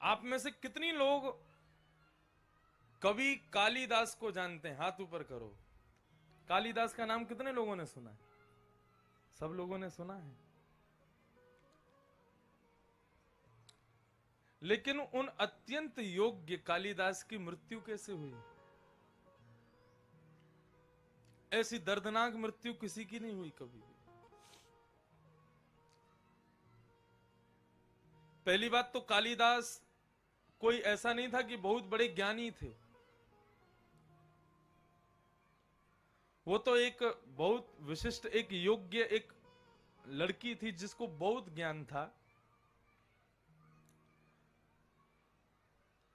आप में से कितनी लोग कवि कालिदास को जानते हैं? हाथ ऊपर करो। कालिदास का नाम कितने लोगों ने सुना है? सब लोगों ने सुना है। लेकिन उन अत्यंत योग्य कालिदास की मृत्यु कैसे हुई? ऐसी दर्दनाक मृत्यु किसी की नहीं हुई कभी भी। पहली बात तो कालिदास कोई ऐसा नहीं था कि बहुत बड़े ज्ञानी थे। वो तो एक बहुत विशिष्ट, एक योग्य, एक लड़की थी जिसको बहुत ज्ञान था।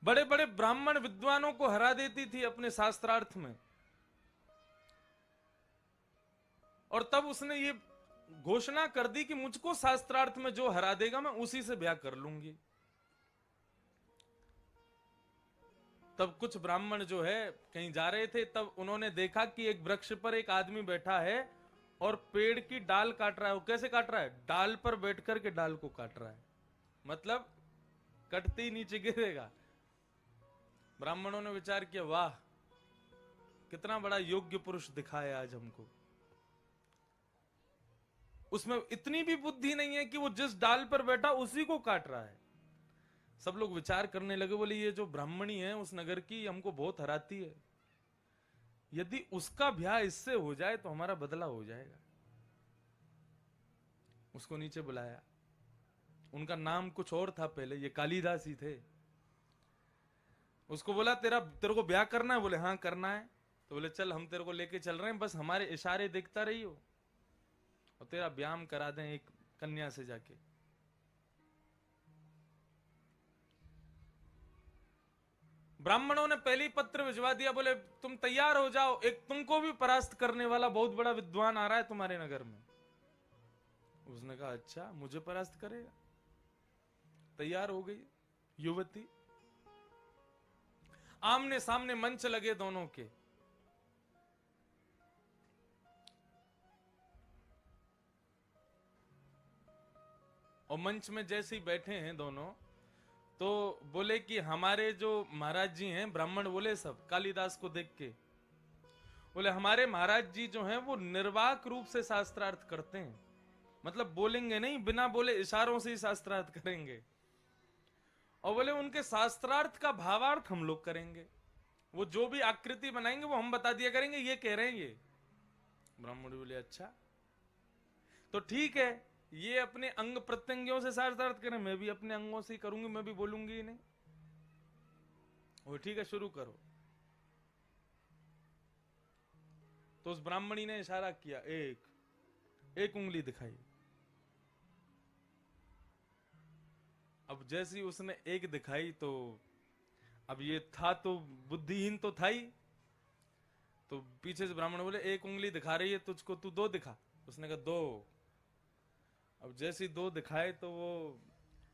बड़े बड़े ब्राह्मण विद्वानों को हरा देती थी अपने शास्त्रार्थ में। और तब उसने ये घोषणा कर दी कि मुझको शास्त्रार्थ में जो हरा देगा मैं उसी से ब्याह कर लूंगी। तब कुछ ब्राह्मण जो है कहीं जा रहे थे, तब उन्होंने देखा कि एक वृक्ष पर एक आदमी बैठा है और पेड़ की डाल काट रहा है। वो कैसे काट रहा है? डाल पर बैठ करके डाल को काट रहा है, मतलब कटते ही नीचे गिरेगा। ब्राह्मणों ने विचार किया, वाह कितना बड़ा योग्य पुरुष दिखाया आज हमको। उसमें इतनी भी बुद्धि नहीं है कि वो जिस डाल पर बैठा उसी को काट रहा है। सब लोग विचार करने लगे, बोले ये जो ब्राह्मणी है उस नगर की, हमको बहुत हराती है। यदि उसका ब्याह इससे हो जाए तो हमारा बदला हो जाएगा। उसको नीचे बुलाया। उनका नाम कुछ और था पहले, ये कालिदास ही थे। उसको बोला तेरे को ब्याह करना है? बोले हाँ करना है। तो बोले चल हम तेरे को लेके चल रहे हैं, बस हमारे इशारे देखता रहियो और तेरा ब्याह हम करा दें एक कन्या से जाके। ब्राह्मणों ने पहली पत्र भिजवा दिया, बोले तुम तैयार हो जाओ, एक तुमको भी परास्त करने वाला बहुत बड़ा विद्वान आ रहा है तुम्हारे नगर में। उसने कहा अच्छा मुझे परास्त करेगा? तैयार हो गई युवती। आमने सामने मंच लगे दोनों के। और मंच में जैसे ही बैठे हैं दोनों, तो बोले कि हमारे जो महाराज जी हैं, ब्राह्मण बोले सब कालिदास को देख के, बोले हमारे महाराज जी जो हैं वो निर्वाक रूप से शास्त्रार्थ करते हैं, मतलब बोलेंगे नहीं, बिना बोले इशारों से ही शास्त्रार्थ करेंगे। और बोले उनके शास्त्रार्थ का भावार्थ हम लोग करेंगे, वो जो भी आकृति बनाएंगे वो हम बता दिया करेंगे, ये कह रहे हैं ये। ब्राह्मण बोले अच्छा तो ठीक है, ये अपने अंग प्रत्यंगियों से शास्त्रार्थ करें, मैं भी अपने अंगों से ही करूंगी, मैं भी बोलूंगी ही नहीं। वो ठीक है शुरू करो। तो उस ब्राह्मणी ने इशारा किया, एक उंगली दिखाई। अब जैसी उसने एक दिखाई तो अब ये था तो बुद्धिहीन तो था ही, तो पीछे से ब्राह्मण बोले एक उंगली दिखा रही है तुझको, तू दो दिखा। उसने कहा दो। अब जैसी दो दिखाए तो वो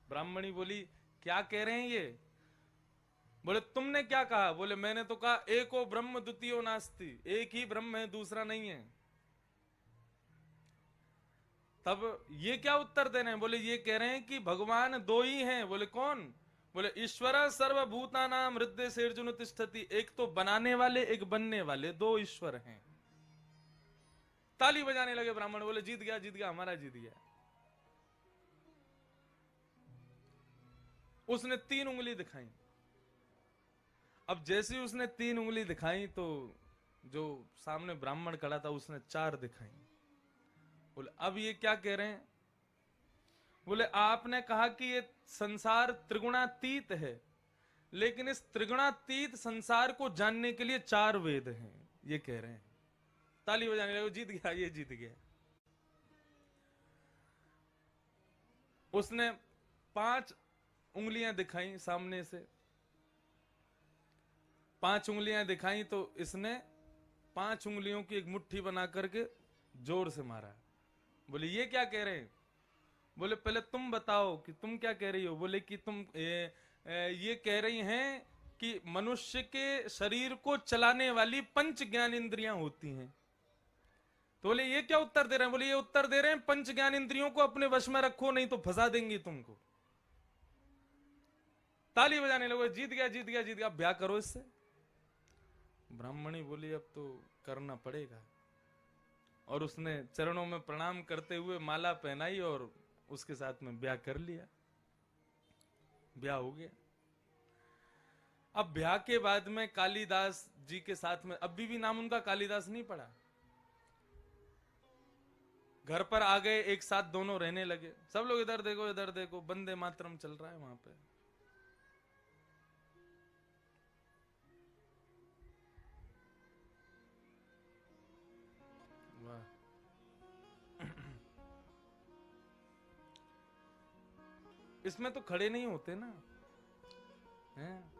ब्राह्मणी बोली क्या कह रहे हैं ये? बोले तुमने क्या कहा? बोले मैंने तो कहा एको ब्रह्म द्वितीयो नास्ति, एक ही ब्रह्म है दूसरा नहीं है। तब ये क्या उत्तर दे रहे हैं? बोले ये कह रहे हैं कि भगवान दो ही हैं। बोले कौन? बोले ईश्वर सर्वभूतानां हृदय सेर्जुन तिष्ठति, एक तो बनाने वाले एक बनने वाले, दो ईश्वर हैं। ताली बजाने लगे ब्राह्मण, बोले जीत गया जीत गया, हमारा जीत गया। उसने तीन उंगली दिखाई। अब जैसे ही उसने तीन उंगली दिखाई तो जो सामने ब्राह्मण खड़ा था उसने चार दिखाई। बोले अब ये क्या कह रहे हैं? बोले आपने कहा कि ये संसार त्रिगुणातीत है, लेकिन इस त्रिगुणातीत संसार को जानने के लिए चार वेद हैं, ये कह रहे हैं। ताली बजाने लगे, जीत गया, ये जीत गया। उसने पांच उंगलियां दिखाई सामने से, पांच उंगलियां दिखाई तो इसने पांच उंगलियों की एक मुट्ठी बना करके जोर से मारा। बोले ये क्या कह रहे हैं? बोले पहले तुम बताओ कि तुम क्या कह रही हो। बोले कि तुम ये कह रही हैं कि मनुष्य के शरीर को चलाने वाली पंच ज्ञान इंद्रियां होती हैं। तो बोले ये क्या उत्तर दे रहे हैं? बोले ये उत्तर दे रहे हैं पंच ज्ञान इंद्रियों को अपने वश में रखो, नहीं तो फंसा देंगी तुमको। ताली बजाने लगे, जीत गया जीत गया जीत गया, अब ब्याह करो इससे। ब्राह्मणी बोली अब तो करना पड़ेगा, और उसने चरणों में प्रणाम करते हुए माला पहनाई और उसके साथ में ब्याह कर लिया। ब्याह हो गया। अब ब्याह के बाद में कालिदास जी के साथ में अभी भी नाम उनका कालिदास नहीं पड़ा। घर पर आ गए, एक साथ दोनों रहने लगे। सब लोग इधर देखो, वंदे मातरम चल रहा है वहां पे। वाह। इसमें तो खड़े नहीं होते ना, हैं?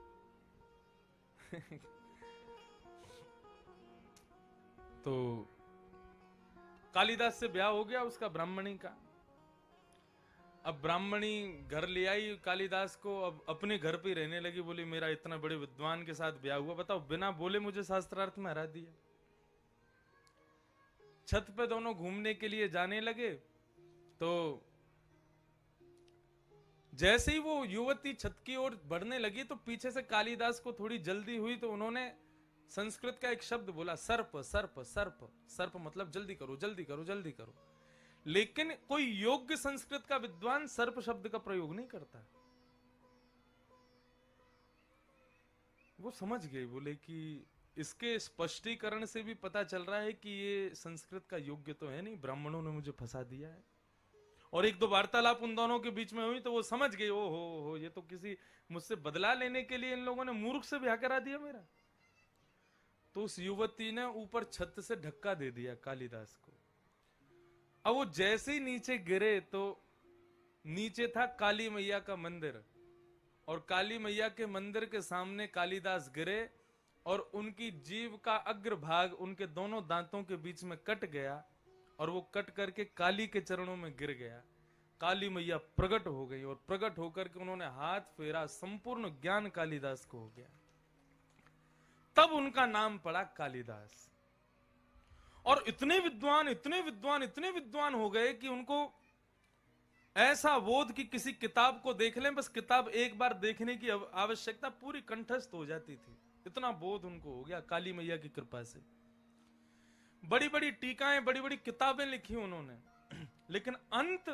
तो कालिदास से ब्याह हो गया उसका, ब्राह्मणी का। अब ब्राह्मणी घर ले आई कालिदास को, अब अपने घर पे रहने लगी। बोली मेरा इतना बड़े विद्वान के साथ ब्याह हुआ, बताओ बिना बोले मुझे शास्त्रार्थ में हरा दिया। छत पे दोनों घूमने के लिए जाने लगे, तो जैसे ही वो युवती छत की ओर बढ़ने लगी तो पीछे से कालिदास को थोड़ी जल्दी हुई, तो उन्होंने संस्कृत का एक शब्द बोला, सर्प सर्प सर्प। सर्प मतलब जल्दी करो जल्दी करो जल्दी करो। लेकिन कोई योग्य संस्कृत का विद्वान सर्प शब्द का प्रयोग नहीं करता। वो समझ गए, बोले कि इसके स्पष्टीकरण से भी पता चल रहा है कि ये संस्कृत का योग्य तो है नहीं, ब्राह्मणों ने मुझे फंसा दिया है। और एक दो वार्तालाप उन दोनों के बीच में हुई तो वो समझ गए, ओ हो ये तो किसी मुझसे बदला लेने के लिए इन लोगों ने मूर्ख से ब्याह करा दिया मेरा। तो उस युवती ने ऊपर छत से धक्का दे दिया कालिदास को। अब वो जैसे ही नीचे गिरे तो नीचे था काली मैया का मंदिर, और काली मैया के मंदिर के सामने कालिदास गिरे और उनकी जीभ का अग्रभाग उनके दोनों दांतों के बीच में कट गया, और वो कट करके काली के चरणों में गिर गया। काली मैया प्रकट हो गई, और प्रकट होकर के उन्होंने हाथ फेरा, संपूर्ण ज्ञान कालिदास को हो गया। तब उनका नाम पड़ा कालिदास। और इतने विद्वान इतने विद्वान इतने विद्वान हो गए कि उनको ऐसा बोध कि किसी किताब को देख लें, बस किताब एक बार देखने की आवश्यकता पूरी कंठस्थ हो जाती थी। इतना बोध उनको हो गया काली मैया की कृपा से। बड़ी बड़ी टीकाएं, बड़ी बड़ी किताबें लिखी उन्होंने, लेकिन अंत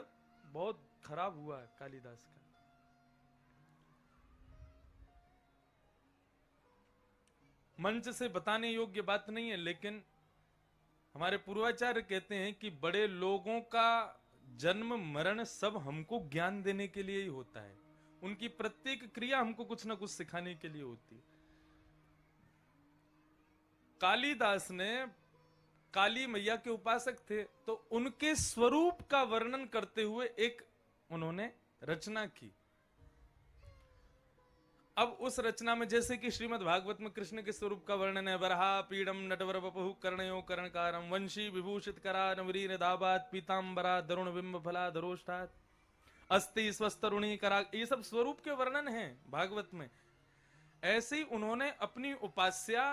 बहुत खराब हुआ है कालिदास का। मंच से बताने योग्य बात नहीं है, लेकिन हमारे पूर्वाचार्य कहते हैं कि बड़े लोगों का जन्म मरण सब हमको ज्ञान देने के लिए ही होता है। उनकी प्रत्येक क्रिया हमको कुछ ना कुछ सिखाने के लिए होती है। कालिदास ने काली मैया के उपासक थे, तो उनके स्वरूप का वर्णन करते हुए एक उन्होंने रचना की। अब उस रचना में जैसे कि श्रीमद् भागवत में कृष्ण के स्वरूप का वर्णन है, वरहा पीडम नटवर वपुः कर्णयो कर्णकारम वंशी विभूषित करा नवरीन दाबात पीतांबरा दरुण बिंब फला धरोष्ठात अस्ति स्वस्तरुणी करा, ये सब स्वरूप के वर्णन हैं भागवत में। ऐसे ही उन्होंने अपनी उपास्या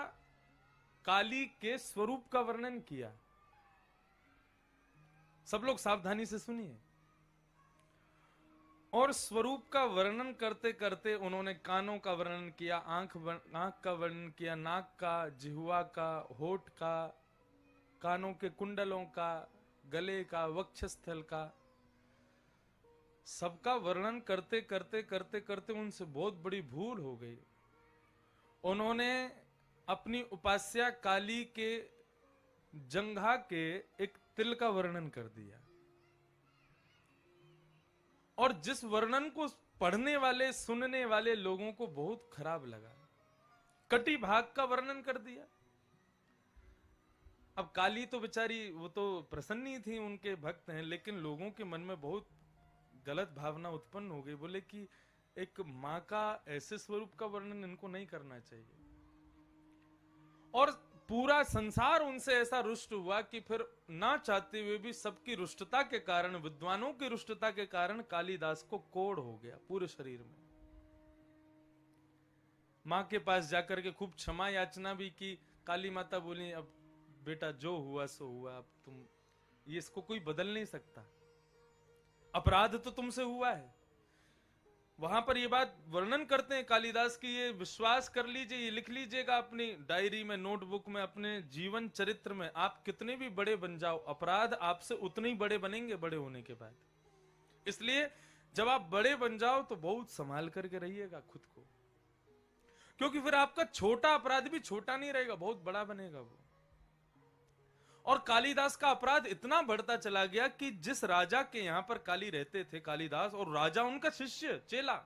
काली के स्वरूप का वर्णन किया। सब लोग सावधानी से सुनिए। और स्वरूप का वर्णन करते करते उन्होंने कानों का वर्णन किया, आंख का वर्णन किया, नाक का, जिह्वा का, होठ का, कानों के कुंडलों का, गले का, वक्षस्थल का, सबका वर्णन करते करते करते करते उनसे बहुत बड़ी भूल हो गई। उन्होंने अपनी उपास्या काली के जंघा के एक तिल का वर्णन कर दिया, और जिस वर्णन को पढ़ने वाले सुनने वाले लोगों को बहुत खराब लगा। कटी भाग का वर्णन कर दिया। अब काली तो बेचारी वो तो प्रसन्नी थी, उनके भक्त हैं, लेकिन लोगों के मन में बहुत गलत भावना उत्पन्न हो गई। बोले कि एक मां का ऐसे स्वरूप का वर्णन इनको नहीं करना चाहिए। और पूरा संसार उनसे ऐसा रुष्ट हुआ कि फिर ना चाहते हुए भी सबकी रुष्टता के कारण, विद्वानों की रुष्टता के कारण कालिदास को कोढ़ हो गया पूरे शरीर में। मां के पास जाकर के खूब क्षमा याचना भी की। काली माता बोली अब बेटा जो हुआ सो हुआ, अब तुम ये इसको कोई बदल नहीं सकता, अपराध तो तुमसे हुआ है। वहां पर ये बात वर्णन करते हैं कालिदास की, ये विश्वास कर लीजिए, ये लिख लीजिएगा अपनी डायरी में, नोटबुक में, अपने जीवन चरित्र में, आप कितने भी बड़े बन जाओ, अपराध आपसे उतने ही बड़े बनेंगे बड़े होने के बाद। इसलिए जब आप बड़े बन जाओ तो बहुत संभाल करके रहिएगा खुद को, क्योंकि फिर आपका छोटा अपराध भी छोटा नहीं रहेगा, बहुत बड़ा बनेगा वो। और कालिदास का अपराध इतना बढ़ता चला गया कि जिस राजा के यहां पर काली रहते थे कालिदास, और राजा उनका शिष्य चेला,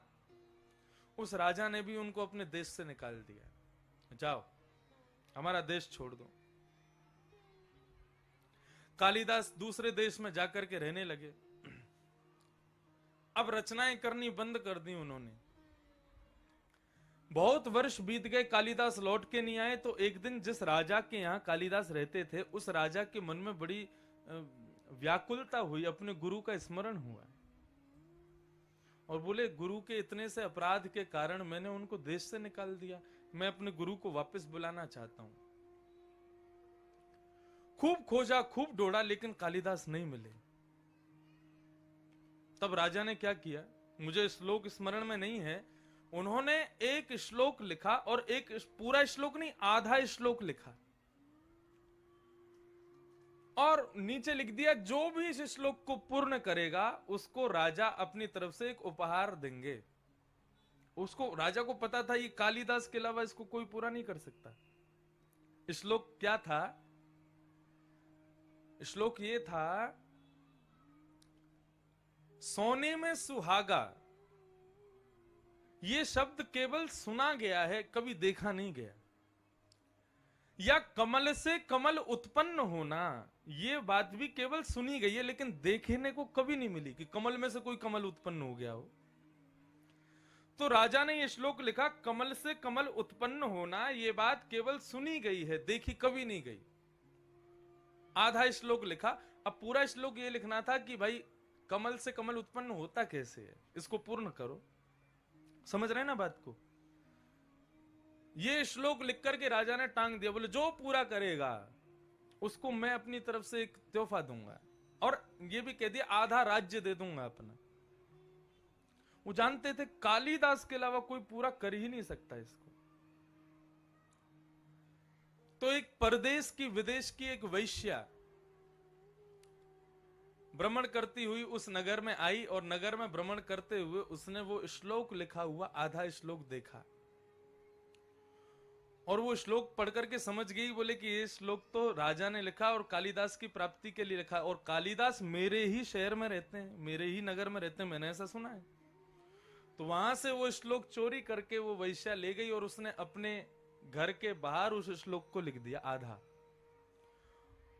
उस राजा ने भी उनको अपने देश से निकाल दिया, जाओ हमारा देश छोड़ दो। कालिदास दूसरे देश में जाकर के रहने लगे। अब रचनाएं करनी बंद कर दी उन्होंने। बहुत वर्ष बीत गए, कालिदास लौट के नहीं आए। तो एक दिन जिस राजा के यहाँ कालिदास रहते थे, उस राजा के मन में बड़ी व्याकुलता हुई, अपने गुरु का स्मरण हुआ और बोले, गुरु के इतने से अपराध के कारण मैंने उनको देश से निकाल दिया, मैं अपने गुरु को वापस बुलाना चाहता हूं। खूब खोजा, खूब ढूंढा, लेकिन कालिदास नहीं मिले। तब राजा ने क्या किया, मुझे श्लोक स्मरण में नहीं है, उन्होंने एक श्लोक लिखा, और एक पूरा श्लोक नहीं, आधा श्लोक लिखा और नीचे लिख दिया, जो भी इस श्लोक को पूर्ण करेगा उसको राजा अपनी तरफ से एक उपहार देंगे। उसको, राजा को पता था ये कालिदास के अलावा इसको कोई पूरा नहीं कर सकता। श्लोक क्या था? श्लोक ये था, सोने में सुहागा, ये शब्द केवल सुना गया है, कभी देखा नहीं गया। या कमल से कमल उत्पन्न होना, ये बात भी केवल सुनी गई है, लेकिन देखने को कभी नहीं मिली कि कमल में से कोई कमल उत्पन्न हो गया हो। तो राजा ने ये श्लोक लिखा, कमल से कमल उत्पन्न होना, ये बात केवल सुनी गई है, देखी कभी नहीं गई। आधा श्लोक लिखा। अब पूरा श्लोक ये लिखना था कि भाई कमल से कमल उत्पन्न होता कैसे है, इसको पूर्ण करो। समझ रहे हैं ना बात को? ये श्लोक लिख करके राजा ने टांग दिया, बोले जो पूरा करेगा उसको मैं अपनी तरफ से एक तोहफा दूंगा, और ये भी कह दिया आधा राज्य दे दूंगा अपना। वो जानते थे कालिदास के अलावा कोई पूरा कर ही नहीं सकता इसको। तो एक परदेश की, विदेश की एक वैश्या भ्रमण करती हुई उस नगर में आई, और नगर में भ्रमण करते हुए उसने वो श्लोक लिखा हुआ आधा श्लोक देखा, और वो श्लोक पढ़ करके समझ गई। बोले कि ये श्लोक तो राजा ने लिखा और कालिदास की प्राप्ति के लिए लिखा, और कालिदास मेरे ही शहर में रहते हैं, मेरे ही नगर में रहते हैं, मैंने ऐसा सुना है। तो वहां से वो श्लोक चोरी करके वो वैश्या ले गई, और उसने अपने घर के बाहर उस श्लोक को लिख दिया आधा।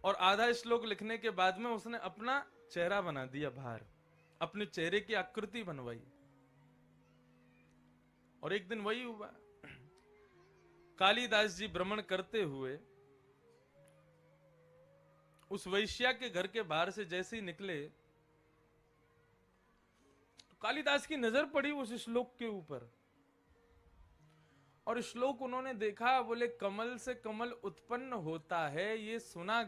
और आधा श्लोक लिखने के बाद में उसने अपना चेहरा बना दिया बाहर, अपने चेहरे की आकृति बनवाई। और एक दिन वही हुआ, कालिदास जी भ्रमण करते हुए उस वैश्या के घर के बाहर से जैसे ही निकले, तो कालिदास की नजर पड़ी उस श्लोक के ऊपर, और श्लोक उन्होंने देखा। बोले कमल से कमल उत्पन्न होता है, ये सुना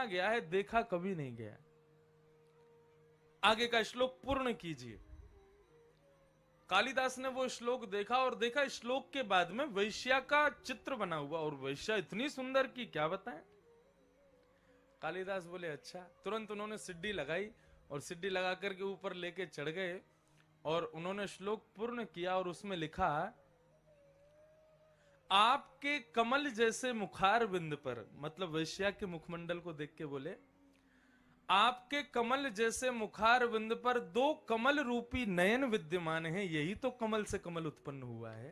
गया है, देखा कभी नहीं गया। आगे का श्लोक पूर्ण कीजिए। कालिदास ने वो श्लोक देखा, और देखा श्लोक के बाद में वैश्या का चित्र बना हुआ, और वैश्या इतनी सुंदर की क्या बताएं। कालिदास बोले अच्छा। तुरंत उन्होंने सिड्डी लगाई, और सिड्डी लगा करके ऊपर लेके चढ़ गए, और उन्होंने श्लोक पूर्ण किया, और उसमें लिखा, आपके कमल जैसे मुखार बिंद पर, मतलब वैश्या के मुखमंडल को देख के बोले, आपके कमल जैसे मुखार बिंद पर दो कमल रूपी नयन विद्यमान हैं, यही तो कमल से कमल उत्पन्न हुआ है।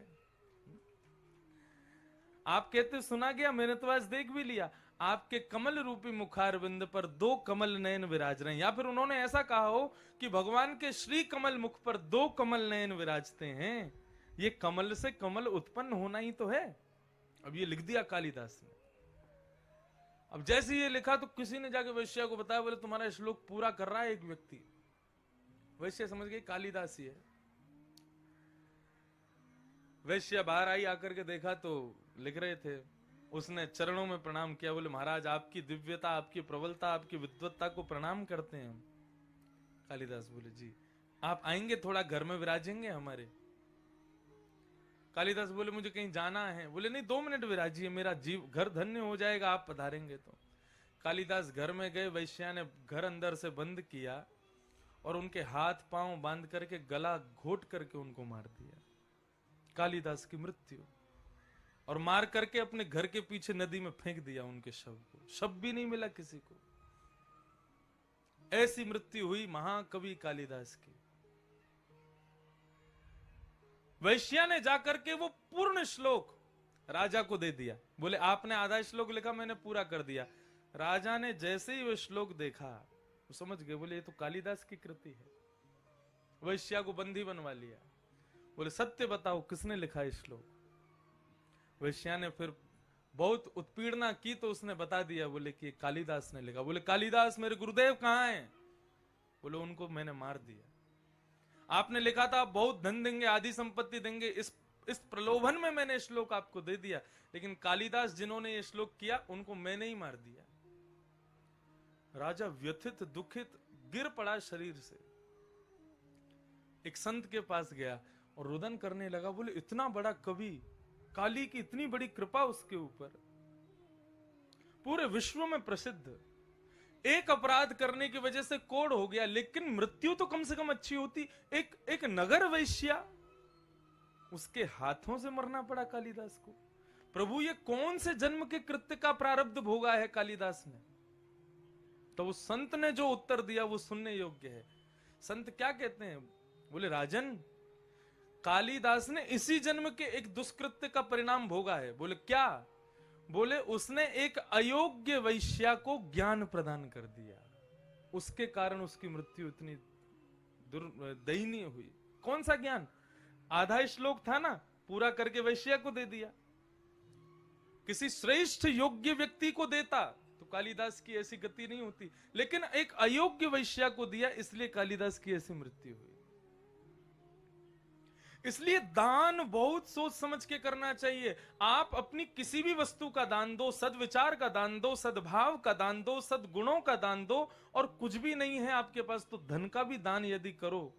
आप कहते सुना गया, मैंने तो आज देख भी लिया, आपके कमल रूपी मुखार बिंद पर दो कमल नयन विराज रहे हैं। या फिर उन्होंने ऐसा कहा हो कि भगवान के श्री कमल मुख पर दो कमल नयन विराजते हैं, ये कमल से कमल उत्पन्न होना ही तो है। अब ये लिख दिया कालिदास ने। अब जैसे ये लिखा तो किसी ने जाके वैश्या को बताया, बोले तुम्हारा श्लोक पूरा कर रहा है एक व्यक्ति। वैश्या समझ गई कालिदास ही है। वैश्या बाहर आई, आकर के देखा तो लिख रहे थे। उसने चरणों में प्रणाम किया, बोले महाराज आपकी दिव्यता, आपकी प्रबलता, आपकी विद्वत्ता को प्रणाम करते हैं। कालिदास बोले जी आप आएंगे थोड़ा घर में विराजेंगे हमारे? कालिदास बोले मुझे कहीं जाना है। बोले नहीं, 2 मिनट विराजिए, मेरा जीव घर धन्य हो जाएगा आप पधारेंगे तो। कालिदास घर में गए, वैश्या ने घर अंदर से बंद किया और उनके हाथ पांव बांध करके गला घोट करके उनको मार दिया। कालिदास की मृत्यु। और मार करके अपने घर के पीछे नदी में फेंक दिया उनके शव को। शव भी नहीं मिला किसी को। ऐसी मृत्यु हुई महाकवि कालिदास की। वैश्या ने जाकर के वो पूर्ण श्लोक राजा को दे दिया। बोले आपने आधा श्लोक लिखा, मैंने पूरा कर दिया। राजा ने जैसे ही वो श्लोक देखा, वो समझ गए, बोले ये तो कालिदास की कृति है। वैश्या को बंदी बनवा लिया। बोले सत्य बताओ किसने लिखा है श्लोक? वैश्या ने फिर बहुत उत्पीड़ना की तो उसने बता दिया, बोले कि कालिदास ने लिखा। बोले कालिदास मेरे गुरुदेव कहां हैं? बोले उनको मैंने मार दिया। आपने लिखा था बहुत धन देंगे, आदि संपत्ति देंगे, इस प्रलोभन में मैंने श्लोक आपको दे दिया, लेकिन कालिदास जिन्होंने ये श्लोक किया उनको मैंने ही मार दिया। राजा व्यथित दुखित गिर पड़ा शरीर से। एक संत के पास गया और रुदन करने लगा। बोले इतना बड़ा कवि, काली की इतनी बड़ी कृपा उसके ऊपर, पूरे विश्व में प्रसिद्ध, एक अपराध करने की वजह से कोढ़ हो गया, लेकिन मृत्यु तो कम से कम अच्छी होती। एक नगर वैश्या, उसके हाथों से मरना पड़ा कालिदास को। प्रभु ये कौन से जन्म के कृत्य का प्रारब्ध भोगा है कालिदास ने? तो उस संत ने जो उत्तर दिया वो सुनने योग्य है। संत क्या कहते हैं? बोले राजन, कालिदास ने इसी जन्म के एक दुष्कृत्य का परिणाम भोगा है। बोले क्या? बोले उसने एक अयोग्य वैश्या को ज्ञान प्रदान कर दिया, उसके कारण उसकी मृत्यु इतनी दयनीय हुई। कौन सा ज्ञान? आधा श्लोक था ना, पूरा करके वैश्या को दे दिया। किसी श्रेष्ठ योग्य व्यक्ति को देता तो कालिदास की ऐसी गति नहीं होती, लेकिन एक अयोग्य वैश्या को दिया, इसलिए कालिदास की ऐसी मृत्यु हुई। इसलिए दान बहुत सोच समझ के करना चाहिए। आप अपनी किसी भी वस्तु का दान दो, सद्विचार का दान दो, सद्भाव का दान दो, सद्गुणों का दान दो, और कुछ भी नहीं है आपके पास तो धन का भी दान यदि करो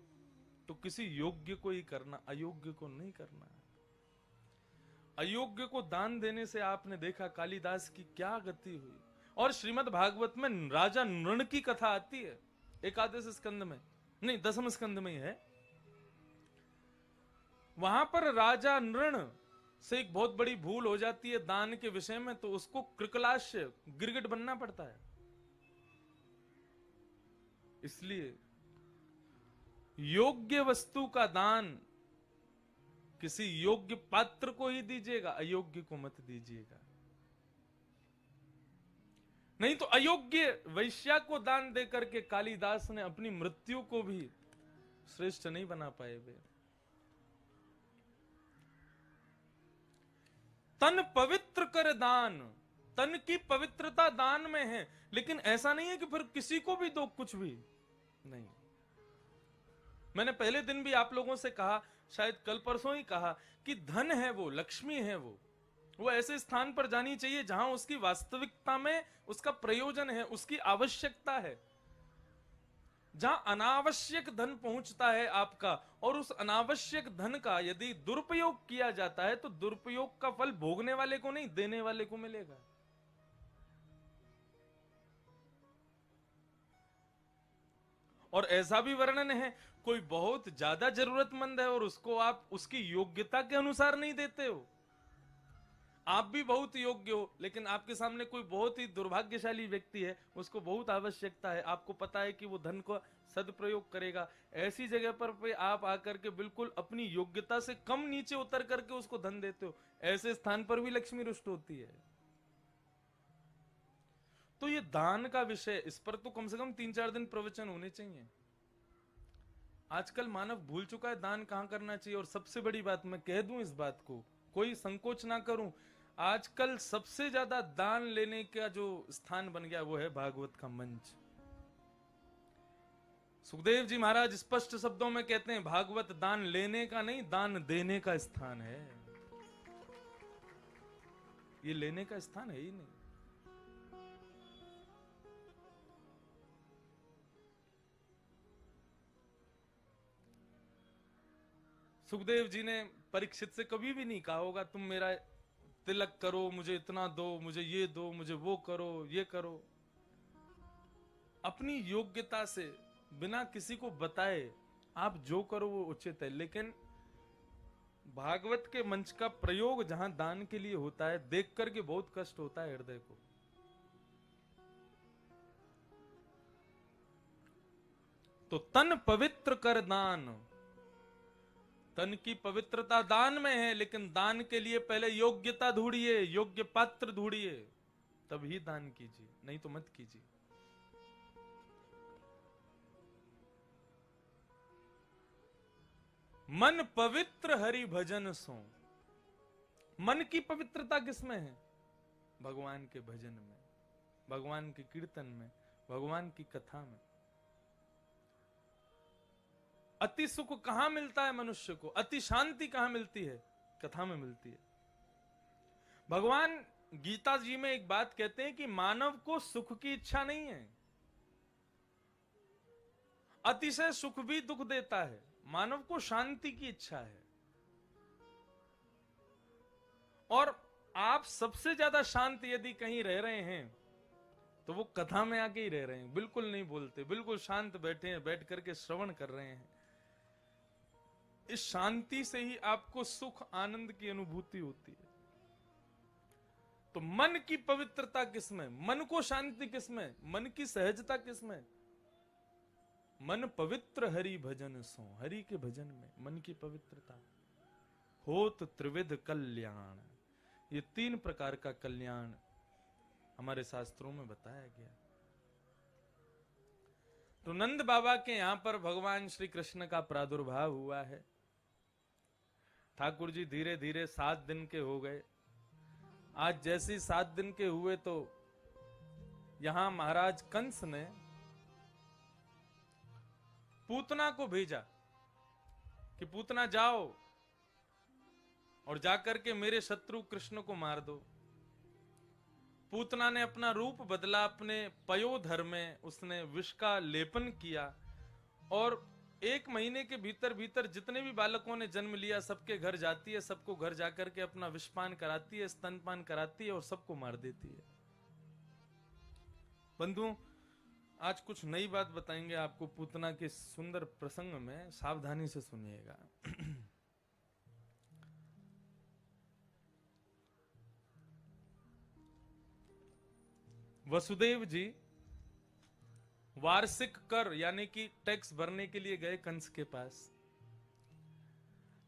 तो किसी योग्य को ही करना, अयोग्य को नहीं करना। अयोग्य को दान देने से आपने देखा कालिदास की क्या गति हुई। और श्रीमद् भागवत में राजा नृण की कथा आती है, एकादश स्कंद में, नहीं 10वें स्कंद में ही है। वहां पर राजा नृण से एक बहुत बड़ी भूल हो जाती है दान के विषय में, तो उसको कृकलाश्य, गिरगिट बनना पड़ता है। इसलिए योग्य वस्तु का दान किसी योग्य पात्र को ही दीजिएगा, अयोग्य को मत दीजिएगा। नहीं तो अयोग्य वैश्या को दान देकर के कालिदास ने अपनी मृत्यु को भी श्रेष्ठ नहीं बना पाए वे। तन पवित्र कर दान, तन की पवित्रता दान में है, लेकिन ऐसा नहीं है कि फिर किसी को भी दो, कुछ भी नहीं। मैंने पहले दिन भी आप लोगों से कहा, शायद कल परसों ही कहा, कि धन है वो, लक्ष्मी है वो ऐसे स्थान पर जानी चाहिए जहां उसकी वास्तविकता में उसका प्रयोजन है, उसकी आवश्यकता है। जहां अनावश्यक धन पहुंचता है आपका, और उस अनावश्यक धन का यदि दुरुपयोग किया जाता है तो दुरुपयोग का फल भोगने वाले को नहीं, देने वाले को मिलेगा। और ऐसा भी वर्णन है, कोई बहुत ज्यादा जरूरतमंद है और उसको आप उसकी योग्यता के अनुसार नहीं देते हो। आप भी बहुत योग्य हो, लेकिन आपके सामने कोई बहुत ही दुर्भाग्यशाली व्यक्ति है, उसको बहुत आवश्यकता है, आपको पता है कि वो धन को सदप्रयोग करेगा। ऐसी जगह पर आप आकर के बिल्कुल अपनी योग्यता से कम नीचे उतर करके उसको धन देते हो, ऐसे स्थान पर भी लक्ष्मी रुष्ट होती है। तो ये दान का विषय, इस पर तो कम से कम 3-4 दिन प्रवचन होने चाहिए। आजकल मानव भूल चुका है दान कहां करना चाहिए। और सबसे बड़ी बात मैं कह दूं, इस बात को कोई संकोच ना करूं, आजकल सबसे ज्यादा दान लेने का जो स्थान बन गया वो है भागवत का मंच। सुखदेव जी महाराज स्पष्ट शब्दों में कहते हैं, भागवत दान लेने का नहीं, दान देने का स्थान है। ये लेने का स्थान है ही नहीं। सुखदेव जी ने परीक्षित से कभी भी नहीं कहा होगा तुम मेरा तिलक करो, मुझे इतना दो, मुझे ये दो, मुझे वो करो, ये करो। अपनी योग्यता से बिना किसी को बताए आप जो करो वो उचित है। लेकिन भागवत के मंच का प्रयोग जहां दान के लिए होता है, देख करके बहुत कष्ट होता है हृदय को। तो तन पवित्र कर दान, तन की पवित्रता दान में है, लेकिन दान के लिए पहले योग्यता ढूंढिए, योग्य पात्र ढूंढिए, तभी दान कीजिए, नहीं तो मत कीजिए। मन पवित्र हरि भजन सो। मन की पवित्रता किसमें है? भगवान के भजन में, भगवान के कीर्तन में, भगवान की कथा में। अति सुख कहां मिलता है मनुष्य को? अति शांति कहां मिलती है? कथा में मिलती है। भगवान गीता जी में एक बात कहते हैं कि मानव को सुख की इच्छा नहीं है। अतिशय सुख भी दुख देता है, मानव को शांति की इच्छा है। और आप सबसे ज्यादा शांत यदि कहीं रह रहे हैं तो वो कथा में आके ही रह रहे हैं, बिल्कुल नहीं बोलते, बिल्कुल शांत बैठे हैं, बैठ करके श्रवण कर रहे हैं। इस शांति से ही आपको सुख आनंद की अनुभूति होती है। तो मन की पवित्रता किसमें? मन को शांति किसमें? मन की सहजता किसमें? मन पवित्र हरि भजन सो। हरि के भजन में मन की पवित्रता। होत त्रिविध कल्याण, ये 3 प्रकार का कल्याण हमारे शास्त्रों में बताया गया। तो नंद बाबा के यहां पर भगवान श्री कृष्ण का प्रादुर्भाव हुआ है। ठाकुर जी धीरे धीरे 7 दिन के हो गए। आज जैसे 7 दिन के हुए तो यहां महाराज कंस ने पूतना को भेजा कि पूतना जाओ और जाकर के मेरे शत्रु कृष्ण को मार दो। पूतना ने अपना रूप बदला, अपने पयोधर में उसने विष का लेपन किया और 1 महीने के भीतर भीतर जितने भी बालकों ने जन्म लिया सबके घर जाती है, सबको घर जाकर के अपना विषपान कराती है, स्तनपान कराती है और सबको मार देती है। बंधुओं, आज कुछ नई बात बताएंगे आपको पूतना के सुंदर प्रसंग में, सावधानी से सुनिएगा। वसुदेव जी वार्षिक कर यानी कि टैक्स भरने के लिए गए कंस के पास।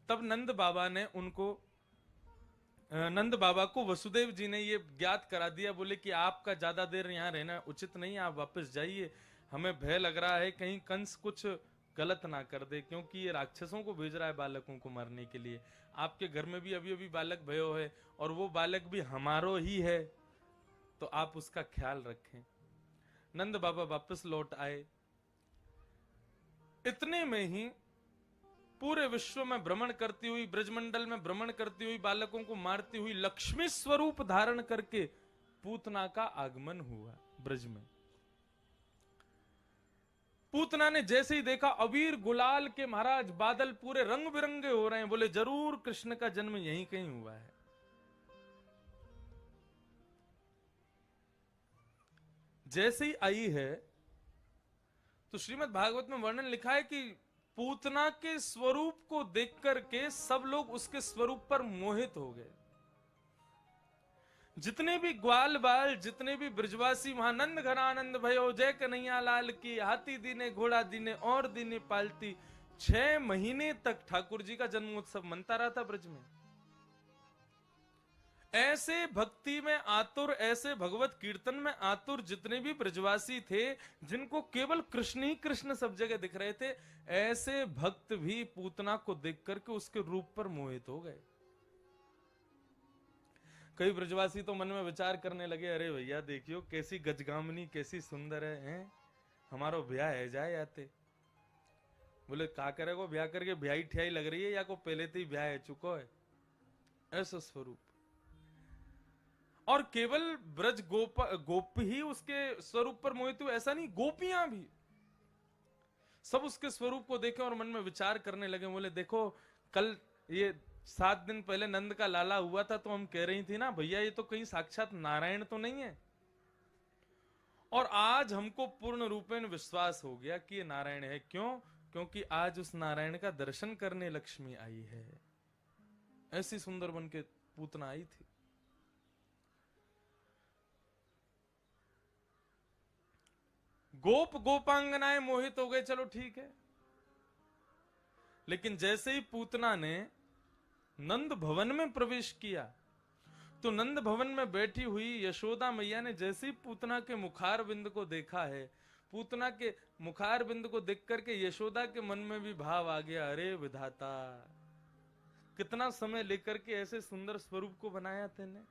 तब नंद बाबा को वसुदेव जी ने ये ज्ञात करा दिया। बोले कि आपका ज्यादा देर यहाँ रहना उचित नहीं, आप वापस जाइए, हमें भय लग रहा है कहीं कंस कुछ गलत ना कर दे, क्योंकि ये राक्षसों को भेज रहा है बालकों को मारने के लिए। आपके घर में भी अभी अभी बालक भयो है और वो बालक भी हमारो ही है, तो आप उसका ख्याल रखें। नंद बाबा वापस लौट आए। इतने में ही पूरे विश्व में भ्रमण करती हुई, ब्रजमंडल में भ्रमण करती हुई, बालकों को मारती हुई, लक्ष्मी स्वरूप धारण करके पूतना का आगमन हुआ ब्रज में। पूतना ने जैसे ही देखा अबीर गुलाल के महाराज बादल पूरे रंग बिरंगे हो रहे हैं, बोले जरूर कृष्ण का जन्म यहीं कहीं हुआ है। जैसे ही आई है तो श्रीमद् भागवत में वर्णन लिखा है कि पूतना के स्वरूप को देख करके सब लोग उसके स्वरूप पर मोहित हो गए। जितने भी ग्वाल बाल, जितने भी ब्रजवासी वहां नंद घर आनंद भयो, जय कन्हैया लाल की, हाथी दीने घोड़ा दीने और दीने पालती। 6 महीने तक ठाकुर जी का जन्मोत्सव मनता रहा था ब्रज में। ऐसे भक्ति में आतुर, ऐसे भगवत कीर्तन में आतुर जितने भी ब्रजवासी थे, जिनको केवल कृष्ण ही कृष्ण सब जगह दिख रहे थे, ऐसे भक्त भी पूतना को देख करके उसके रूप पर मोहित हो गए। कई ब्रजवासी तो मन में विचार करने लगे, अरे भैया देखियो कैसी गजगामनी, कैसी सुंदर है, हमारो ब्याह है जाए आते। बोले का करेगो ब्याह करके, ब्याही ठियाई लग रही है या को पहले तो ही ब्याह है चुको है। ऐसा स्वरूप। और केवल ब्रज गोप ही उसके स्वरूप पर मोहित हुए ऐसा नहीं, गोपियां भी सब उसके स्वरूप को देखे और मन में विचार करने लगे। बोले देखो कल ये 7 दिन पहले नंद का लाला हुआ था, तो हम कह रही थी ना भैया ये तो कहीं साक्षात नारायण तो नहीं है। और आज हमको पूर्ण रूपेण विश्वास हो गया कि ये नारायण है। क्यों? क्योंकि आज उस नारायण का दर्शन करने लक्ष्मी आई है। ऐसी सुंदर बन के पूतना आई थी। गोप गोपांगनाएं मोहित हो गए, चलो ठीक है। लेकिन जैसे ही पूतना ने नंद भवन में प्रवेश किया, तो नंद भवन में बैठी हुई यशोदा मैया ने जैसे ही पूतना के मुखार बिंद को देखा है, पूतना के मुखार बिंद को देख करके यशोदा के मन में भी भाव आ गया, अरे विधाता, कितना समय लेकर के ऐसे सुंदर स्वरूप को बनाया तेने।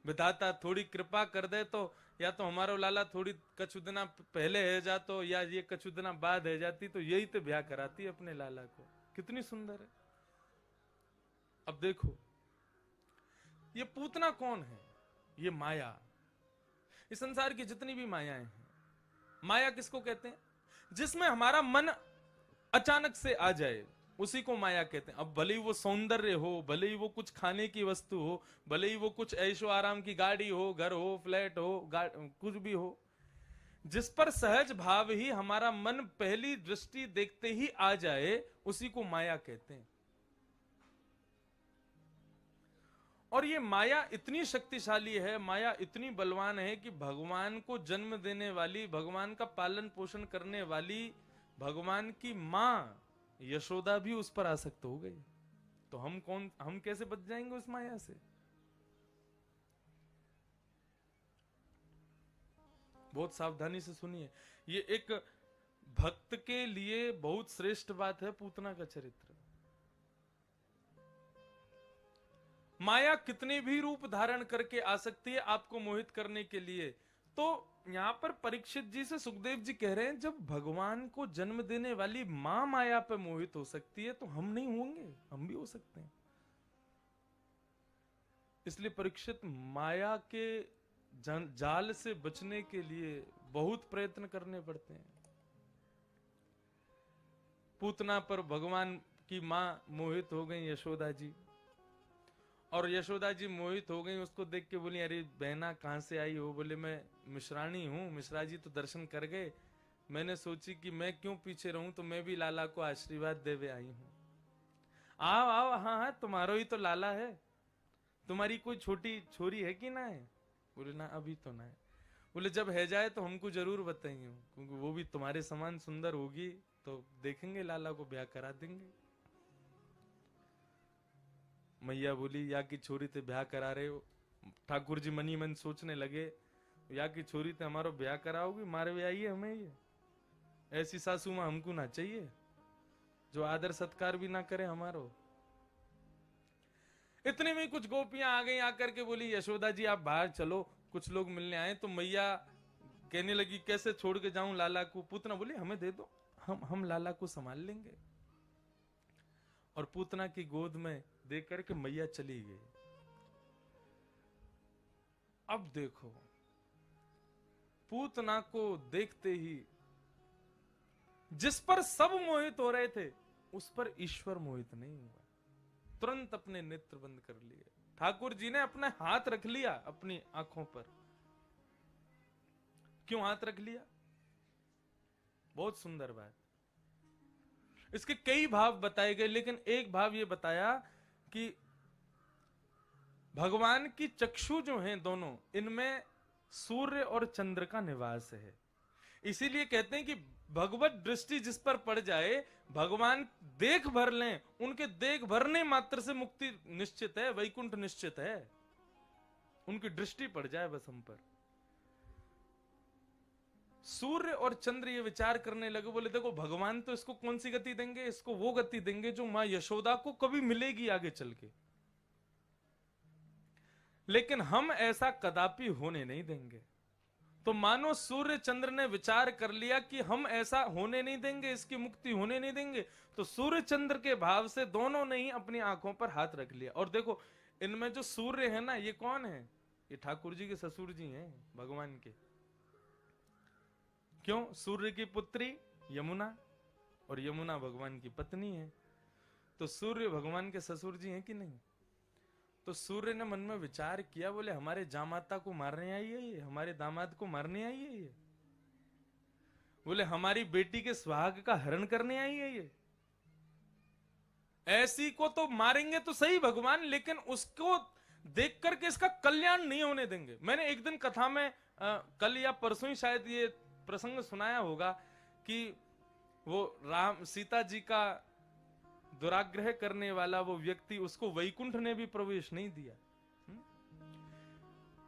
विधाता थोड़ी कृपा कर दे तो या तो हमारो लाला थोड़ी कछु दिना पहले है जातो, या ये कछु दिना बाद है जाती, तो यही तो ब्याह कराती अपने लाला को। कितनी सुंदर है। अब देखो ये पूतना कौन है? ये माया। इस संसार की जितनी भी मायाएं हैं, माया किसको कहते हैं? जिसमें हमारा मन अचानक से आ जाए उसी को माया कहते हैं। अब भले ही वो सौंदर्य हो, भले ही वो कुछ खाने की वस्तु हो, भले ही वो कुछ ऐशो आराम की गाड़ी हो, घर हो, फ्लैट हो, कुछ भी हो, जिस पर सहज भाव ही हमारा मन पहली दृष्टि देखते ही आ जाए उसी को माया कहते हैं। और ये माया इतनी शक्तिशाली है, माया इतनी बलवान है कि भगवान को जन्म देने वाली, भगवान का पालन पोषण करने वाली भगवान की मां यशोदा भी उस पर आसक्त हो गई। तो हम कैसे बच जाएंगे उस माया से? बहुत सावधानी से सुनिए, ये एक भक्त के लिए बहुत श्रेष्ठ बात है पूतना का चरित्र। माया कितने भी रूप धारण करके आ सकती है आपको मोहित करने के लिए। तो यहां पर परीक्षित जी से सुखदेव जी कह रहे हैं, जब भगवान को जन्म देने वाली मां माया पे मोहित हो सकती है, तो हम नहीं होंगे? हम भी हो सकते हैं। इसलिए परीक्षित माया के जाल से बचने के लिए बहुत प्रयत्न करने पड़ते हैं। पूतना पर भगवान की मां मोहित हो गई यशोदा जी, और यशोदा जी मोहित हो गई। उसको देख के बोली, अरे बहना कहां से आई हो? बोले मैं मिश्रानी हूं। मिश्रा जी तो दर्शन कर गए, मैंने सोची कि मैं क्यों पीछे रहूं, तो मैं भी लाला को आशीर्वाद देवे आई हूं। आओ आओ, हाँ हाँ तुम्हारो ही तो लाला है। तुम्हारी कोई छोटी छोरी है कि ना है? बोले ना अभी तो ना है। बोले जब है जाए तो हमको जरूर बताइए, क्योंकि वो भी तुम्हारे समान सुंदर होगी, तो देखेंगे लाला को ब्याह करा देंगे। मैया बोली, या की छोरी ते ब्याह करा रहे हो? ठाकुर जी मनी मन सोचने लगे, या की छोरी ते हमारो ब्याह कराओगी? मारे ब्याह है हमें ये ऐसी सासू मां हमको ना चाहिए, जो आदर सत्कार भी ना करे हमारो। इतने में कुछ गोपियां आ गई, आकर के बोली, यशोदा जी आप बाहर चलो, कुछ लोग मिलने आए। तो मैया कहने लगी, कैसे छोड़ के जाऊं लाला को? पूतना बोली, हमें दे दो, हम लाला को संभाल लेंगे। और पूतना की गोद में दे करके मैया चली गई। अब देखो, पूतना को देखते ही जिस पर सब मोहित हो रहे थे, उस पर ईश्वर मोहित नहीं हुआ। तुरंत अपने नेत्र बंद कर लिए। ठाकुर जी ने अपना हाथ रख लिया अपनी आंखों पर। क्यों हाथ रख लिया? बहुत सुंदर बात। इसके कई भाव बताए गए, लेकिन एक भाव यह बताया कि भगवान की चक्षु जो हैं दोनों, इनमें सूर्य और चंद्र का निवास है। इसीलिए कहते हैं कि भगवत दृष्टि जिस पर पड़ जाए, भगवान देख भर लें, उनके देख भरने मात्र से मुक्ति निश्चित है, वैकुंठ निश्चित है। उनकी दृष्टि पड़ जाए बस हम पर। सूर्य और चंद्र ये विचार करने लगे, बोले देखो भगवान तो इसको कौन सी गति देंगे? इसको वो गति देंगे जो मां यशोदा को कभी मिलेगी आगे चल के, लेकिन हम ऐसा कदापि होने नहीं देंगे। तो मानो सूर्य चंद्र ने विचार कर लिया कि हम ऐसा होने नहीं देंगे, इसकी मुक्ति होने नहीं देंगे। तो सूर्य चंद्र के भाव से दोनों ने ही अपनी आंखों पर हाथ रख लिया। और देखो इनमें जो सूर्य है ना, ये कौन है? ये ठाकुर जी के ससुर जी हैं भगवान के। क्यों? सूर्य की पुत्री यमुना, और यमुना भगवान की पत्नी है। तो सूर्य भगवान के ससुर जी हैं कि नहीं? तो सूर्य ने मन में विचार किया, बोले हमारे जामाता को मारने आई है ये, हमारे दामाद को मारने आई है ये, बोले हमारी बेटी के सुहाग का हरण करने आई है ये, ऐसी को तो मारेंगे तो सही भगवान, लेकिन उसको देख करके इसका कल्याण नहीं होने देंगे। मैंने एक दिन कथा में कल या परसों ही शायद ये प्रसंग सुनाया होगा कि वो राम सीता जी का दुराग्रह करने वाला वो व्यक्ति, उसको वैकुंठ ने भी प्रवेश नहीं दिया।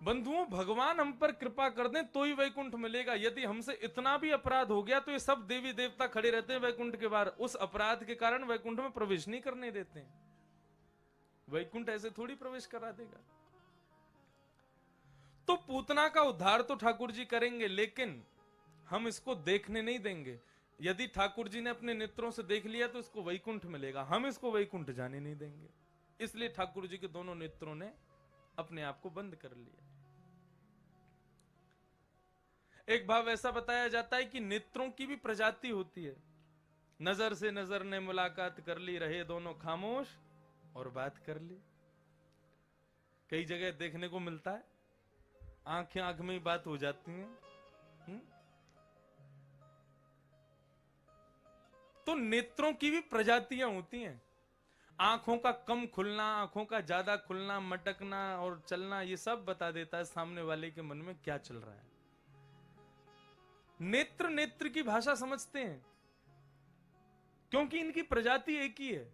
बंधुओं, भगवान हम पर कृपा कर दें तो ही वैकुंठ मिलेगा। यदि हमसे इतना भी अपराध हो गया तो ये सब देवी देवता खड़े रहते हैं वैकुंठ के बाहर, उस अपराध के कारण वैकुंठ में प्रवेश नहीं करने देते हैं। वैकुंठ ऐसे थोड़ी प्रवेश करा देगा। तो पूतना का उद्धार तो ठाकुर जी करेंगे, लेकिन हम इसको देखने नहीं देंगे। यदि ठाकुर जी ने अपने नेत्रों से देख लिया तो इसको वैकुंठ मिलेगा, हम इसको वैकुंठ जाने नहीं देंगे। इसलिए ठाकुर जी के दोनों नेत्रों ने अपने आप को बंद कर लिया। एक भाव ऐसा बताया जाता है कि नेत्रों की भी प्रजाति होती है। नजर से नजर ने मुलाकात कर ली, रहे दोनों खामोश और बात कर ली। कई जगह देखने को मिलता है, आंखें आंख में ही बात हो जाती हैं। तो नेत्रों की भी प्रजातियां होती हैं। आंखों का कम खुलना, आंखों का ज्यादा खुलना, मटकना और चलना, ये सब बता देता है सामने वाले के मन में क्या चल रहा है। नेत्र नेत्र की भाषा समझते हैं क्योंकि इनकी प्रजाति एक ही है।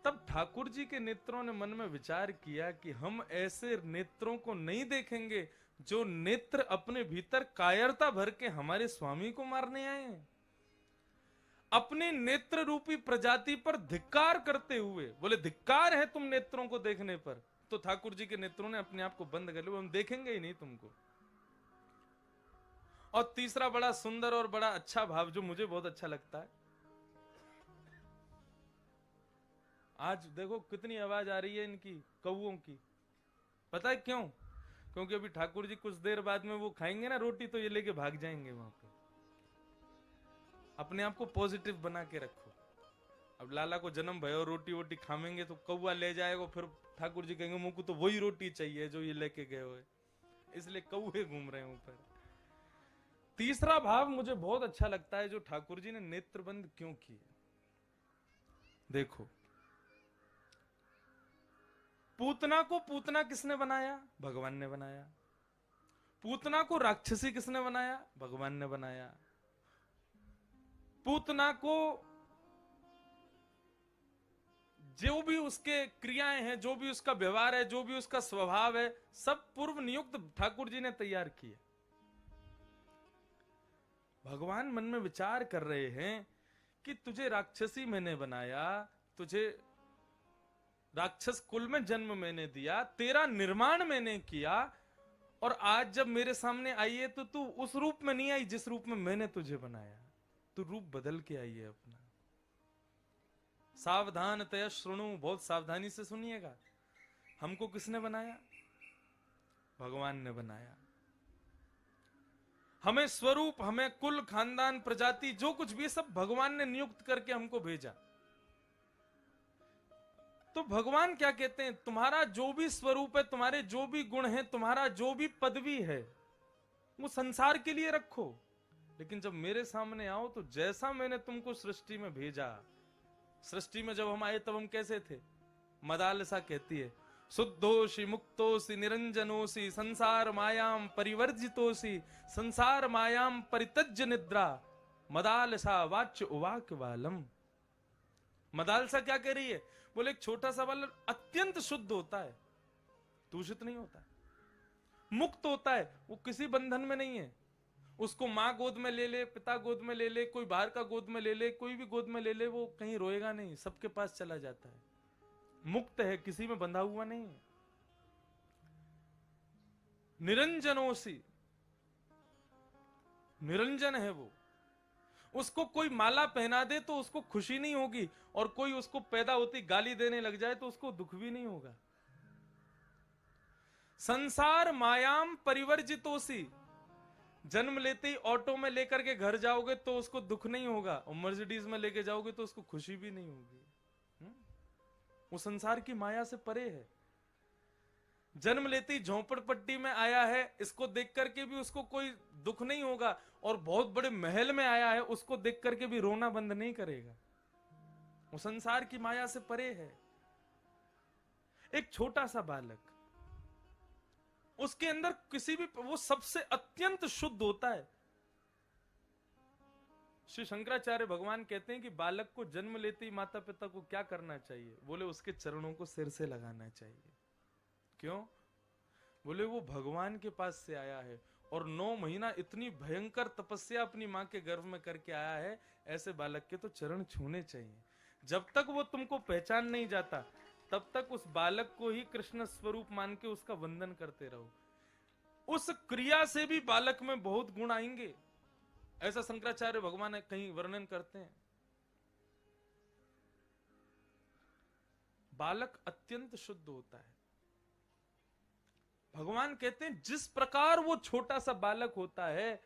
तब ठाकुर जी के नेत्रों ने मन में विचार किया कि हम ऐसे नेत्रों को नहीं देखेंगे जो नेत्र अपने भीतर कायरता भर के हमारे स्वामी को मारने आए हैं। अपने नेत्र रूपी प्रजाति पर धिक्कार करते हुए बोले, धिक्कार है तुम नेत्रों को देखने पर। तो ठाकुर जी के नेत्रों ने अपने आप को बंद कर लिया, हम देखेंगे ही नहीं तुमको। और तीसरा बड़ा सुंदर और बड़ा अच्छा भाव जो मुझे बहुत अच्छा लगता है, आज देखो कितनी आवाज आ रही है इनकी कौओं की। पता है क्यों? क्योंकि अभी ठाकुर जी कुछ देर बाद में वो खाएंगे ना रोटी, तो ये लेके भाग जाएंगे वहां पे। अपने आप को पॉजिटिव बना के रखो। अब लाला को जन्म भयो, रोटी वोटी खाएंगे तो कौआ ले जाएगा, फिर ठाकुर जी कहेंगे मुझको तो वही रोटी चाहिए जो ये लेके गए हुए, इसलिए कौए घूम रहे हैं ऊपर। तीसरा भाव मुझे बहुत अच्छा लगता है, जो ठाकुर जी ने नेत्रबंद क्यों किए। देखो, पूतना को पूतना किसने बनाया? भगवान ने बनाया। पूतना को राक्षसी किसने बनाया? भगवान ने बनाया। पूतना को जो भी उसके क्रियाएं हैं, जो भी उसका व्यवहार है, जो भी उसका स्वभाव है, सब पूर्व नियुक्त ठाकुर जी ने तैयार किए। भगवान मन में विचार कर रहे हैं कि तुझे राक्षसी मैंने बनाया, तुझे राक्षस कुल में जन्म मैंने दिया, तेरा निर्माण मैंने किया, और आज जब मेरे सामने आई है तो तू उस रूप में नहीं आई जिस रूप में मैंने तुझे बनाया। तू रूप बदल के आई है अपना। सावधान तय श्रृणु, बहुत सावधानी से सुनिएगा। हमको किसने बनाया? भगवान ने बनाया। हमें स्वरूप, हमें कुल, खानदान, प्रजाति, जो कुछ भी सब भगवान ने नियुक्त करके हमको भेजा। तो भगवान क्या कहते हैं? तुम्हारा जो भी स्वरूप है, तुम्हारे जो भी गुण हैं, तुम्हारा जो भी पदवी है, वो संसार के लिए रखो, लेकिन जब मेरे सामने आओ तो जैसा मैंने तुमको सृष्टि में भेजा, सृष्टि में जब हम आए तब हम कैसे थे? मदालसा कहती है, शुद्धोषि मुक्तोषि निरंजनोषि संसार मायाम परिवर्जितोषि संसार मायाम परित्यज्य निद्रा मदालसा वाच्य उवाक बालम। मदालसा क्या कह रही है? बोले एक छोटा सा बालक अत्यंत शुद्ध होता है, दूषित नहीं होता है, मुक्त होता है, वो किसी बंधन में नहीं है। उसको माँ गोद में ले ले, पिता गोद में ले ले, कोई बाहर का गोद में ले ले, कोई भी गोद में ले ले, वो कहीं रोएगा नहीं, सबके पास चला जाता है, मुक्त है, किसी में बंधा हुआ नहीं है। निरंजनोसी, निरंजन है वो। उसको कोई माला पहना दे तो उसको खुशी नहीं होगी, और कोई उसको पैदा होती गाली देने लग जाए तो उसको दुख भी नहीं होगा। संसार मायाम परिवर्जितोसी, जन्म लेते ही ऑटो में लेकर के घर जाओगे तो उसको दुख नहीं होगा, और मर्सिडीज में लेके जाओगे तो उसको खुशी भी नहीं होगी। वो संसार की माया से परे है। जन्म लेते ही झोंपड़पट्टी में आया है, इसको देख करके भी उसको कोई दुख नहीं होगा, और बहुत बड़े महल में आया है, उसको देख करके भी रोना बंद नहीं करेगा। वो संसार की माया से परे है। एक छोटा सा बालक, उसके अंदर किसी भी, वो सबसे अत्यंत शुद्ध होता है। श्री शंकराचार्य भगवान कहते हैं कि बालक को जन्म लेते ही माता पिता को क्या करना चाहिए? बोले उसके चरणों को सिर से लगाना चाहिए। क्यों? बोले वो भगवान के पास से आया है और 9 महीना इतनी भयंकर तपस्या अपनी मां के गर्भ में करके आया है, ऐसे बालक के तो चरण छूने चाहिए। जब तक वो तुमको पहचान नहीं जाता तब तक उस बालक को ही कृष्ण स्वरूप मान के उसका वंदन करते रहो। उस क्रिया से भी बालक में बहुत गुण आएंगे, ऐसा शंकराचार्य भगवान कहीं वर्णन करते हैं। बालक अत्यंत शुद्ध होता है। भगवान कहते हैं जिस प्रकार वो छोटा सा बालक होता है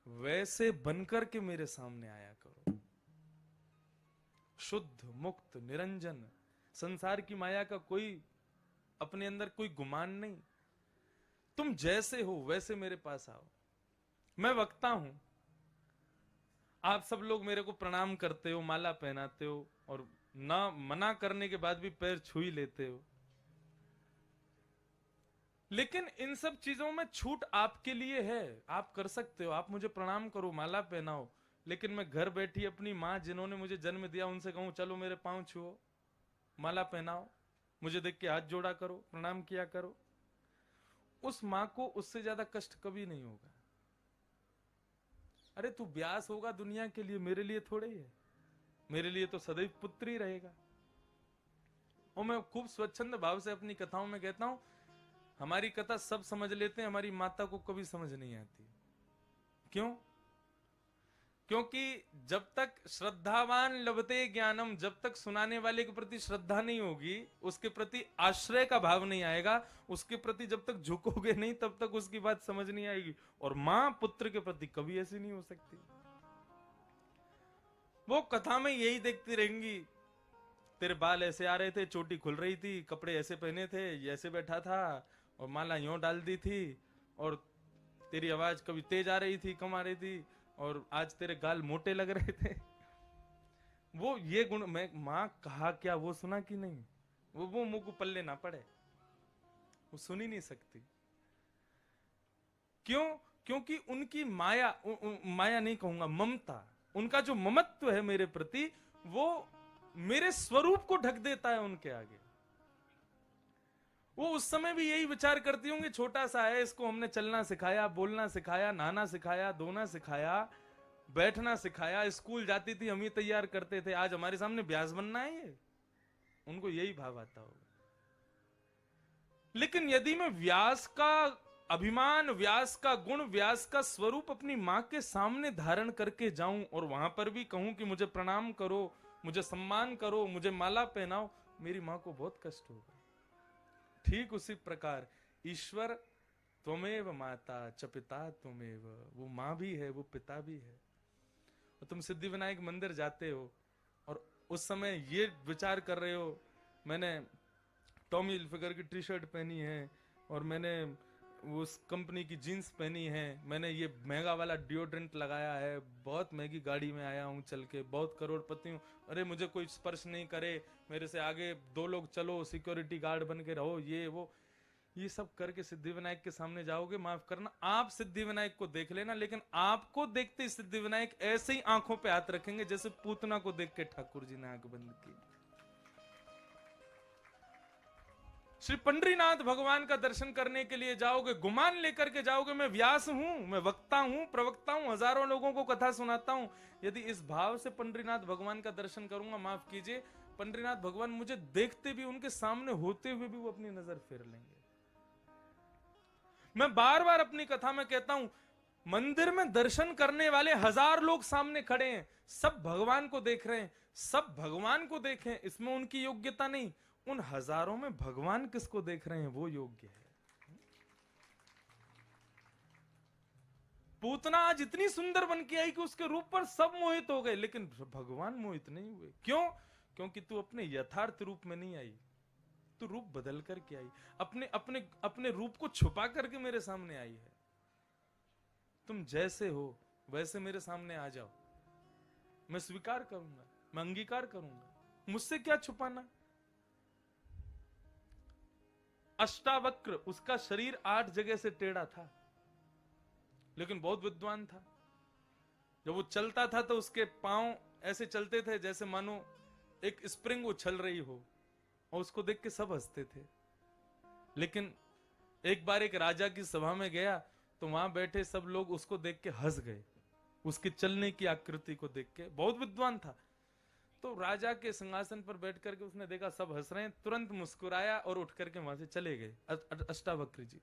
वैसे बनकर के मेरे सामने आया करो। शुद्ध, मुक्त, निरंजन, संसार की माया का कोई अपने अंदर कोई गुमान नहीं। तुम जैसे हो वैसे मेरे पास आओ। मैं वक्ता हूं, आप सब लोग मेरे को प्रणाम करते हो, माला पहनाते हो, और ना मना करने के बाद भी पैर छू ही लेते हो। लेकिन इन सब चीजों में छूट आपके लिए है, आप कर सकते हो, आप मुझे प्रणाम करो, माला पहनाओ। लेकिन मैं घर बैठी अपनी माँ जिन्होंने मुझे जन्म दिया उनसे कहूं चलो मेरे पांव छुओ, माला पहनाओ, मुझे देख के हाथ जोड़ा करो, प्रणाम किया करो, उस मां को उससे ज्यादा कष्ट कभी नहीं होगा। अरे तू व्यास होगा दुनिया के लिए, मेरे लिए थोड़े ही है। मेरे लिए तो सदैव पुत्र ही रहेगा। और मैं खूब स्वच्छंद भाव से अपनी कथाओं में कहता हूं, हमारी कथा सब समझ लेते हैं, हमारी माता को कभी समझ नहीं आती। क्यों? क्योंकि जब तक श्रद्धावान लभते ज्ञानम, जब तक सुनाने वाले के प्रति श्रद्धा नहीं होगी, उसके प्रति आश्रय का भाव नहीं आएगा, उसके प्रति जब तक झुकोगे नहीं तब तक उसकी बात समझ नहीं आएगी। और मां पुत्र के प्रति कभी ऐसी नहीं हो सकती। वो कथा में यही देखती रहेंगी, तेरे बाल ऐसे आ रहे थे, चोटी खुल रही थी, कपड़े ऐसे पहने थे, ये ऐसे बैठा था, और माला यूं डाल दी थी, और तेरी आवाज कभी तेज आ रही थी, कम आ रही थी, और आज तेरे गाल मोटे लग रहे थे। वो ये गुण, मैं मां कहा क्या वो सुना कि नहीं? वो मुंह को पल्ले ना पड़े, वो सुन ही नहीं सकती। क्यों? क्योंकि उनकी माया, माया नहीं कहूंगा, ममता, उनका जो ममत्व है मेरे प्रति, वो मेरे स्वरूप को ढक देता है उनके आगे। वो उस समय भी यही विचार करती होंगी, छोटा सा है, इसको हमने चलना सिखाया, बोलना सिखाया, नहाना सिखाया, धोना सिखाया, बैठना सिखाया, स्कूल जाती थी हम ही तैयार करते थे, आज हमारे सामने ब्यास बनना है ये। उनको यही भाव आता होगा। लेकिन यदि मैं व्यास का अभिमान, व्यास का गुण, व्यास का स्वरूप अपनी मां के सामने धारण करके जाऊं और वहां पर भी कहूं कि मुझे प्रणाम करो, मुझे सम्मान करो, मुझे माला पहनाओ, मेरी मां को बहुत कष्ट होगा। ठीक उसी प्रकार ईश्वर त्वमेव माता च पिता त्वमेव, वो मां भी है, वो पिता भी है। और तुम सिद्धिविनायक मंदिर जाते हो और उस समय ये विचार कर रहे हो, मैंने टॉमी हिलफिगर की टी शर्ट पहनी है, और मैंने उस कंपनी की जीन्स पहनी है, मैंने ये महंगा वाला डिओड्रेंट लगाया है, बहुत महंगी गाड़ी में आया हूं चल के, बहुत करोड़पति हूं, अरे मुझे कोई स्पर्श नहीं करे, मेरे से आगे 2 लोग चलो, सिक्योरिटी गार्ड बन के रहो, ये सब करके सिद्धिविनायक के सामने जाओगे, माफ करना, आप सिद्धिविनायक को देख लेना, लेकिन आपको देखते ही सिद्धिविनायक ऐसे ही आंखों पे हाथ रखेंगे जैसे पूतना को देख के ठाकुर जी ने आंख बंद की। श्री पंडरीनाथ भगवान का दर्शन करने के लिए जाओगे, गुमान लेकर के जाओगे, मैं व्यास हूं, मैं वक्ता हूं, प्रवक्ता हूं, हजारों लोगों को कथा सुनाता हूं, यदि इस भाव से पंडरीनाथ भगवान का दर्शन करूंगा, माफ कीजिए, पंडरीनाथ भगवान मुझे देखते भी, उनके सामने होते हुए भी वो अपनी नजर फेर लेंगे। मैं बार बार अपनी कथा में कहता हूं, मंदिर में दर्शन करने वाले 1000 लोग सामने खड़े हैं, सब भगवान को देख रहे हैं, सब भगवान को देखें, इसमें उनकी योग्यता नहीं, उन हजारों में भगवान किसको देख रहे हैं वो योग्य है। पूतना आज इतनी सुंदर बन के आई कि उसके रूप पर सब मोहित हो गए, लेकिन भगवान मोहित नहीं हुए। क्यों? क्योंकि तू अपने यथार्थ रूप में नहीं आई, तो रूप बदल करके आई, अपने अपने अपने रूप को छुपा करके मेरे सामने आई है। तुम जैसे हो वैसे मेरे सामने आ जाओ, मैं स्वीकार करूंगा, मैं अंगीकार करूंगा, मुझसे क्या छुपाना। अष्टावक्र, उसका शरीर 8 जगह से टेढ़ा था, लेकिन बहुत विद्वान था। जब वो चलता था तो उसके पांव ऐसे चलते थे जैसे मानो एक स्प्रिंग उछल रही हो, और उसको देख के सब हंसते थे। लेकिन एक बार एक राजा की सभा में गया तो वहां बैठे सब लोग उसको देख के हंस गए, उसके चलने की आकृति को देख के। बहुत विद्वान था। तो राजा के सिंहासन पर बैठ करके उसने देखा सब हंस रहे हैं, तुरंत मुस्कुराया और उठ करके वहां से चले गए अष्टावक्र जी।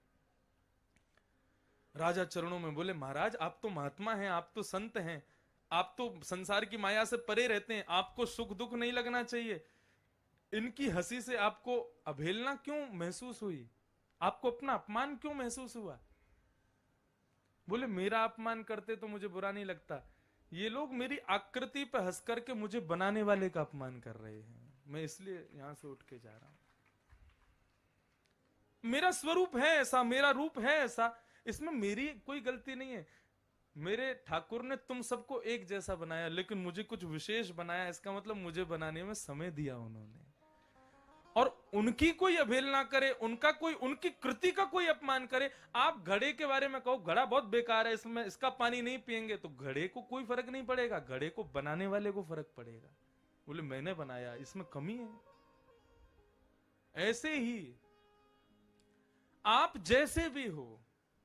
राजा चरणों में बोले, महाराज आप तो महात्मा हैं, आप तो संत हैं, आप तो संसार की माया से परे रहते हैं, आपको सुख दुख नहीं लगना चाहिए। इनकी हंसी से आपको अवहेलना क्यों महसूस हुई, आपको अपना अपमान क्यों महसूस हुआ? बोले, मेरा अपमान करते तो मुझे बुरा नहीं लगता, ये लोग मेरी आकृति पर हंस करके मुझे बनाने वाले का अपमान कर रहे हैं, मैं इसलिए यहां से उठ के जा रहा हूं। मेरा स्वरूप है ऐसा, मेरा रूप है ऐसा, इसमें मेरी कोई गलती नहीं है। मेरे ठाकुर ने तुम सबको एक जैसा बनाया, लेकिन मुझे कुछ विशेष बनाया, इसका मतलब मुझे बनाने में समय दिया उन्होंने। और उनकी कोई अवहेलना करे, उनका कोई, उनकी कृति का कोई अपमान करे। आप घड़े के बारे में कहो घड़ा बहुत बेकार है, इसमें इसका पानी नहीं पिएंगे, तो घड़े को कोई फर्क नहीं पड़ेगा, घड़े को बनाने वाले को फर्क पड़ेगा। बोले मैंने बनाया, इसमें कमी है। ऐसे ही आप जैसे भी हो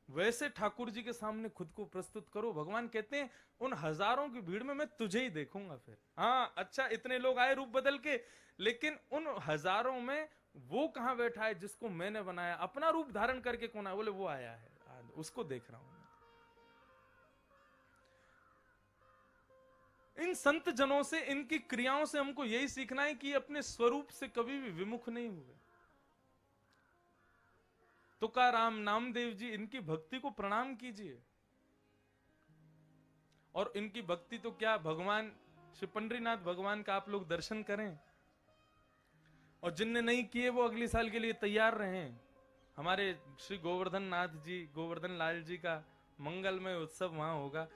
वैसे ठाकुर जी के सामने खुद को प्रस्तुत करो। भगवान कहते हैं उन हजारों की भीड़ में मैं तुझे ही देखूंगा। फिर हाँ अच्छा, इतने लोग आए रूप बदल के, लेकिन उन हजारों में वो कहां बैठा है जिसको मैंने बनाया, अपना रूप धारण करके कौन आया? बोले वो आया है, उसको देख रहा हूं मैं। इन संत जनों से, इनकी क्रियाओं से हमको यही सीखना है कि अपने स्वरूप से कभी भी विमुख नहीं हुए। तुकाराम, नामदेव जी, इनकी भक्ति को प्रणाम कीजिए। और इनकी भक्ति तो क्या, भगवान श्री पंडरीनाथ भगवान का आप लोग दर्शन करें, और जिनने नहीं किए वो अगले साल के लिए तैयार रहें। हमारे श्री गोवर्धन नाथ जी, गोवर्धन लाल जी का मंगलमय उत्सव वहां होगा।